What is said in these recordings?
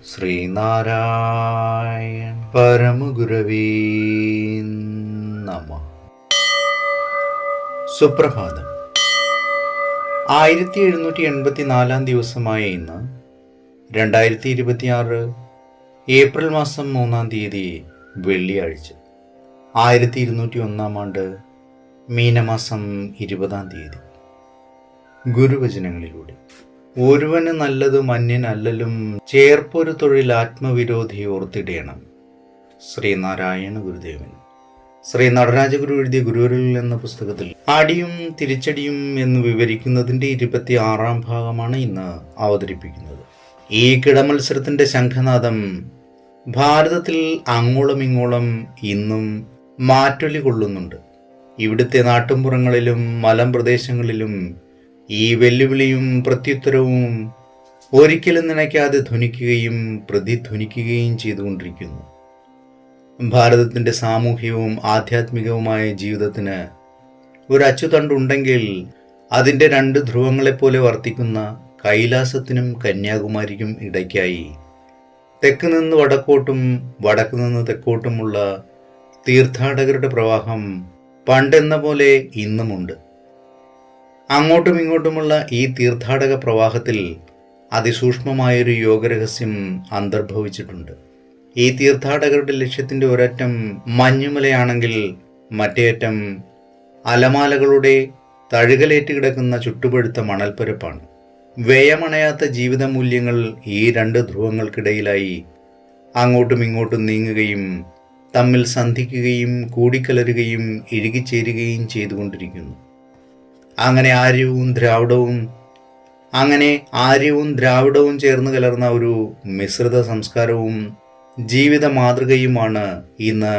ശ്രീനാരായണ പരമഗുരവേ നമഃ. സുപ്രഭാതം. 1784 ദിവസമായ ഇന്ന് 2026 ഏപ്രിൽ മാസം 3 വെള്ളിയാഴ്ച, 1201 ആണ്ട് മീനമാസം 20 ഗുരുവചനങ്ങളിലൂടെ ഒരുവന് നല്ലത് മന്യനല്ലലും ചേർപ്പൊരു തൊഴിൽ ആത്മവിരോധി ഓർത്തിടയണം. ശ്രീനാരായണ ഗുരുദേവൻ. ശ്രീ നടരാജഗുരു എഴുതിയ ഗുരുവരുൾ എന്ന പുസ്തകത്തിൽ അടിയും തിരിച്ചടിയും എന്ന് വിവരിക്കുന്നതിൻ്റെ 26 ഭാഗമാണ് ഇന്ന് അവതരിപ്പിക്കുന്നത്. ഈ കിടമത്സരത്തിന്റെ ശംഖനാദം ഭാരതത്തിൽ അങ്ങോളം ഇങ്ങോളം ഇന്നും മാറ്റൊലി കൊള്ളുന്നുണ്ട്. ഇവിടുത്തെ നാട്ടുംപുറങ്ങളിലും മലമ്പ്രദേശങ്ങളിലും ഈ വെല്ലുവിളിയും പ്രത്യുത്തരവും ഒരിക്കലും നനയ്ക്കാതെ ധ്വനിക്കുകയും പ്രതിധ്വനിക്കുകയും ചെയ്തുകൊണ്ടിരിക്കുന്നു. ഭാരതത്തിൻ്റെ സാമൂഹികവും ആധ്യാത്മികവുമായ ജീവിതത്തിന് ഒരു അച്ചുതണ്ടുണ്ടെങ്കിൽ അതിൻ്റെ 2 ധ്രുവങ്ങളെപ്പോലെ വർത്തിക്കുന്ന കൈലാസത്തിനും കന്യാകുമാരിക്കും ഇടയ്ക്കായി തെക്ക് നിന്ന് വടക്കോട്ടും വടക്ക് നിന്ന് തെക്കോട്ടുമുള്ള തീർത്ഥാടകരുടെ പ്രവാഹം പണ്ടെന്ന പോലെ ഇന്നുമുണ്ട്. അങ്ങോട്ടും ഇങ്ങോട്ടുമുള്ള ഈ തീർത്ഥാടക പ്രവാഹത്തിൽ അതിസൂക്ഷ്മമായൊരു യോഗരഹസ്യം അന്തർഭവിച്ചിട്ടുണ്ട്. ഈ തീർത്ഥാടകരുടെ ലക്ഷ്യത്തിൻ്റെ ഒരറ്റം മഞ്ഞുമലയാണെങ്കിൽ മറ്റേ അറ്റം അലമാലകളുടെ തഴുകലേറ്റ് കിടക്കുന്ന ചുട്ടുപഴുത്ത മണൽപ്പരപ്പാണ്. വ്യയമണയാത്ത ജീവിത മൂല്യങ്ങൾ ഈ 2 ധ്രുവങ്ങൾക്കിടയിലായി അങ്ങോട്ടും ഇങ്ങോട്ടും നീങ്ങുകയും തമ്മിൽ സന്ധിക്കുകയും കൂടിക്കലരുകയും ഇഴുകിച്ചേരുകയും ചെയ്തുകൊണ്ടിരിക്കുന്നു. അങ്ങനെ ആര്യവും ദ്രാവിഡവും ചേർന്ന് കലർന്ന ഒരു മിശ്രിത സംസ്കാരവും ജീവിത മാതൃകയുമാണ് ഇന്ന്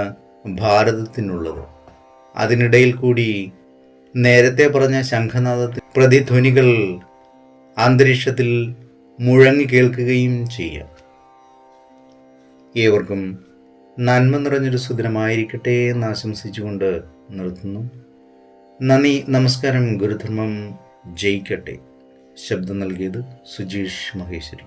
ഭാരതത്തിനുള്ളത്. അതിനിടയിൽ കൂടി നേരത്തെ പറഞ്ഞ ശംഖനാദത്തിൽ പ്രതിധ്വനികൾ അന്തരീക്ഷത്തിൽ മുഴങ്ങി കേൾക്കുകയും ചെയ്യാം. ഏവർക്കും നന്മ നിറഞ്ഞൊരു സുദിനമായിരിക്കട്ടെ എന്ന് ആശംസിച്ചുകൊണ്ട് നിർത്തുന്നു. നന്ദി, നമസ്കാരം. ഗുരുധർമ്മം ജയിക്കട്ടെ. ശബ്ദം നൽകിയത് സുജീഷ് മഹേശ്വരി.